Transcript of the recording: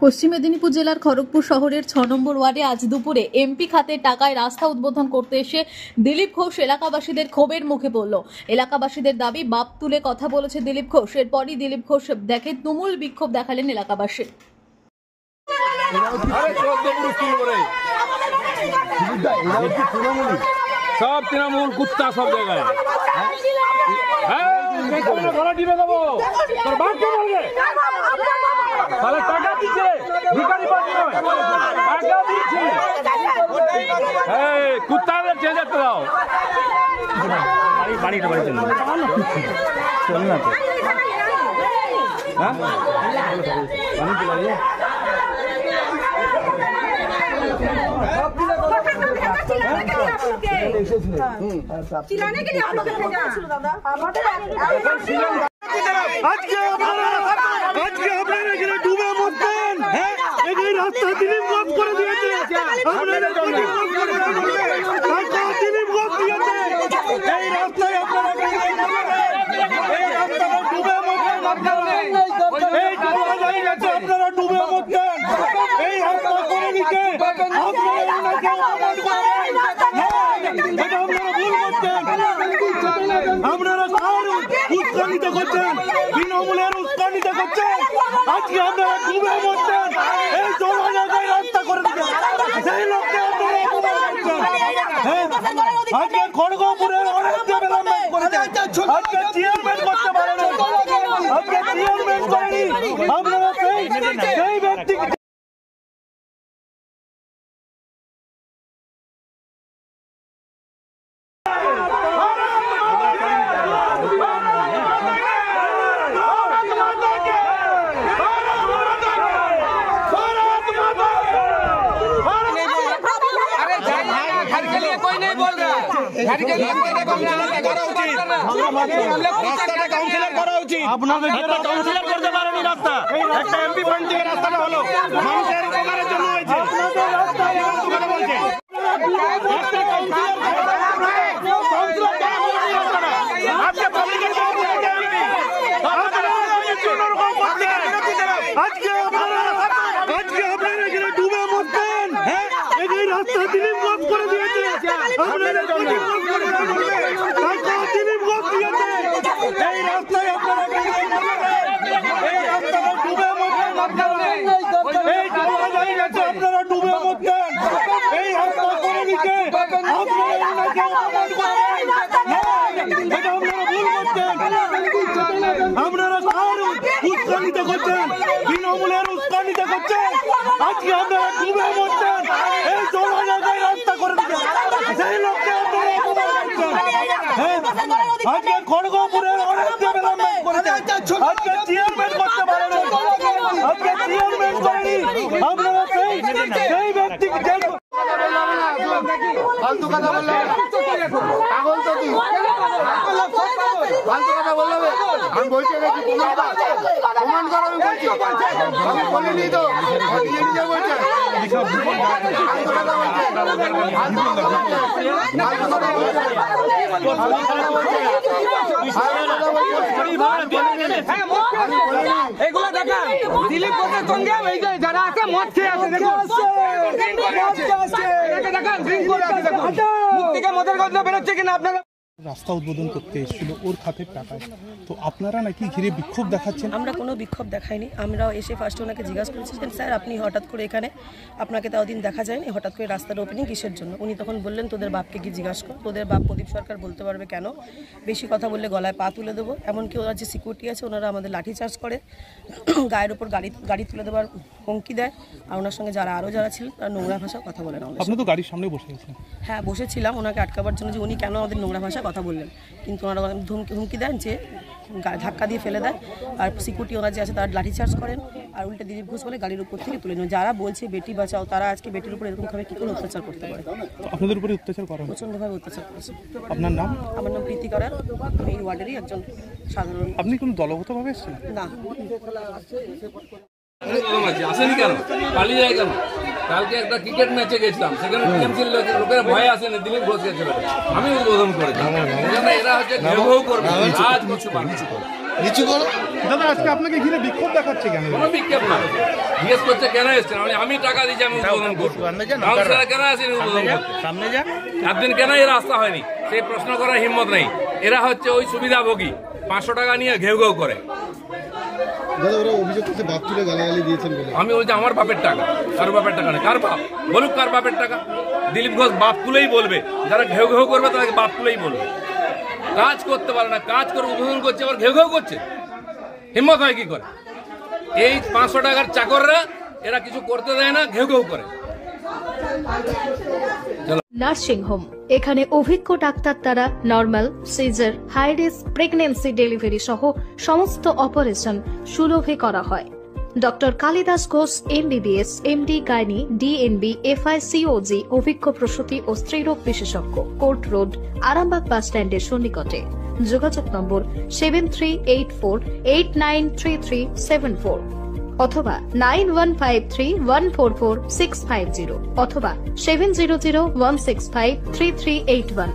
পশ্চিম মেদিনীপুর জেলার খড়গপুর শহরের ৬ নম্বর ওয়ার্ডে আজ দুপুরে এমপি খাতের টাকায় রাস্তা উদ্বোধন করতে এসে দিলীপ ঘোষ এলাকাবাসীদের ক্ষোভের মুখে পড়ল। এলাকাবাসীদের দাবি, বাপ তুলে কথা বলেছে দিলীপ ঘোষ। এরপরই দিলীপ ঘোষ দেখে তুমুল বিক্ষোভ দেখালেন এলাকাবাসী। সব তৃণমূল কুত্তা সব জায়গায় টাকা দিচ্ছে, কুত্তাদের চেয়ে যেতে দাও। বাড়িটা বাড়ি চল না তো, चिल्लाने के लिए आप लोग আজকে আপনারা এখানে ডুবে মরতেন, এই রাস্তা দিলীপ ঘোষ করে দিয়েছে। আপনারা দিলীপ ঘোষ দিয়েছে এই রাস্তায়, আপনারা এই রাস্তাটা ডুবে মরতেন, এই ডুবে যাই গেছে, আপনারা ডুবে মরতেন এই রাস্তা করে দিতে। আপনারা ওনাকে অপমান করেন, এটা আপনারা ভুল করছেন। আপনারা কার উস্কানিতে করছেন, তৃণমূলের উস্কানিতে করছেন। আজকে আপনারা ডুবে মরছেন এই জমা জায়গায় রাস্তা করে দিচ্ছেন, সেই লোককে আপনারা অপমান করছেন। আজকে খড়গপুরের অনেক ডেভেলপমেন্ট করেছেন, আজকে চেয়ারম্যান করতে পারেন, আজকে চেয়ারম্যান করেনি। আপনারা সেই ব্যক্তিকে আপনাদের কাউন্সিলর করতে পারেনি রাস্তা, একটা এমপি ফান্ড থেকে রাস্তাটা হলো মানুষের উপকারের জন্য হয়েছে। আজকে আপনারা এখানে ডুবে মরতেন, এই রাস্তা দিলীপ ঘোষ করে দিয়েছে। আপনারা দিলীপ ঘোষ দিয়েছে এই রাস্তায়, আপনারা এই রাস্তাটা ডুবে মরতেন, এই ডুবে যাই গেছে, আপনারা ডুবে মরতেন এই রাস্তা করে দিতে। আপনারা ওনাকে অপমান করেন, এটা আপনারা ভুল করছেন। আপনারা কার উস্কানিতে করছেন, তৃণমূলের উস্কানিতে করছেন। আজকে আপনারা ডুবে মরতেন এই জমা জায়গায় রাস্তা করে দিচ্ছেন, সেই লোককে আপনারা অপমান করছেন। আজকে খড়গপুরের অনেক ডেভেলপমেন্ট করেছেন, আজকে চেয়ারম্যান করতে পারেন, আজকে চেয়ারম্যান করেনি। আপনারা সেই ব্যক্তিকে ফালতু কথা বললে পাগল তো তুই, ফালতু কথা বললে আমি বলছি নাকি প্রমাণ করো, আমি বলছি আমি বলিনি তো, নিজে বলছে ফালতু কথা বলছে, ফালতু কথা বলছে, ফালতু কথা বলছে, এগুলো দেখা দিলীপ ঘোষের সঙ্গে এই যে যারা আছে মদ খেয়ে আছে, দেখুন মুখ থেকে মদের গন্ধ বেরোচ্ছে কিনা। আপনারা রাস্তা উদ্বোধন করতে এসেছিল ওর খাতের টাকায়, তো আপনারা নাকি ঘিরে বিক্ষোভ দেখাচ্ছেন? আমরা কোনো বিক্ষোভ দেখাইনি, আমরাও এসে ফার্স্টে ওনাকে জিজ্ঞাসা করেছিলেন, স্যার আপনি হঠাৎ করে এখানে, আপনাকে তাও দিন দেখা যায়নি, হঠাৎ করে রাস্তার ওপেনিং কিসের জন্য? উনি তখন বললেন, তোদের বাপকে কি জিজ্ঞাসা কর, তোদের বাপ প্রদীপ সরকার বলতে পারবে কেন, বেশি কথা বললে গলায় পা তুলে দেবো। এমনকি ওরা যে সিকিউরিটি আছে ওনারা আমাদের লাঠিচার্জ করে, গায়ের ওপর গাড়ি তুলে দেওয়ার হুমকি দেয়, আর ওনার সঙ্গে আরও যারা ছিল তারা নোংরা ভাষায় কথা বলেন। আপনি তো গাড়ির সামনে বসে আছেন। হ্যাঁ বসেছিলাম ওনাকে আটকাবার জন্য, যে উনি কেন আমাদের নোংরা ভাষায় কথা বললেন, কিন্তু ওনারা হুমকি দেন যে ধাক্কা দিয়ে ফেলে দেয়, আর সিকিউরিটি ওনার যে আছে তারা লাঠিচার্জ করেন, আর উল্টে দিলীপ ঘোষ বলে গাড়ির উপর থেকে তুলে নেন। যারা বলছে বেটি বাঁচাও, তারা আজকে বেটির উপর এরকমভাবে কী করে অত্যাচার করতে পারে? আপনাদের উপরে অত্যাচার করা প্রচণ্ডভাবে অত্যাচার করেছে। আপনার নাম? আমার নাম প্রীতি করার, এই ওয়ার্ডেরই একজন সাধারণ। আপনি কোনো দলগতভাবে এসেছেন? না। আসেনি কেন, পালিয়ে যায় কেন? কালকে একটা ক্রিকেট ম্যাচে গেছিলাম, সেখানে টিএমসির লোকেরা ভয় আসেনি, দিলীপ ঘোষ গেছিল, আমি উদ্বোধন করেছি। এরা হচ্ছে করবে, আজ কিছু নিচু করো। দাদা আজকে আপনাকে ঘিরে বিক্ষোভ দেখাচ্ছে কেন? কোনো বিক্ষেপ না, জিজ্ঞেস করছে কেন এসছেন, আমি টাকা দিয়েছি, আমি উদ্বোধন করবো। কাউন্সিলর কেন আসেন উদ্বোধন করতে? সামনে যা। একদিন কেন এই রাস্তা হয়নি সেই প্রশ্ন করার হিম্মত নেই। এরা হচ্ছে ওই সুবিধাভোগী, 500 টাকা নিয়ে ঘেউ ঘেউ করে। দাদা ওরা অভিযোগ করছে বাপ তুলে গালাগালি দিয়েছেন বলে। আমি বলছি আমার বাপের টাকা, কার বাপের টাকা নেই। কার বাপ বলুক, কার বাপের টাকা? দিলীপ ঘোষ বাপ তুলেই বলবে, যারা ঘেউ ঘেউ করবে তাদেরকে বাপ তুলেই বলবে। কাজ করতে পারে না, কাজ করে উদ্বোধন করছে, আবার ঘেউ ঘেউ করছে, হিম্মত হয় কি করে? এই 500 টাকার চাকররা এরা কিছু করতে দেয় না, ঘেউ ঘেউ করে। নার্সিং হোম, এখানে অভিজ্ঞ ডাক্তার দ্বারা normal, caesar, high risk pregnancy, delivery সহ সমস্ত অপারেশন সুলভে করা হয়। Doctor Kalidas Ghosh MBBS, MD gynae, DNB, FICOG, অভিজ্ঞ প্রসূতি ও স্ত্রীরোগ বিশেষজ্ঞ, কোর্ট রোড, আরামবাগ বাস স্ট্যান্ডের সন্নিকটে। যোগাযোগ নম্বর 7384893374 অথবা 9153144650 অথবা 7001653381।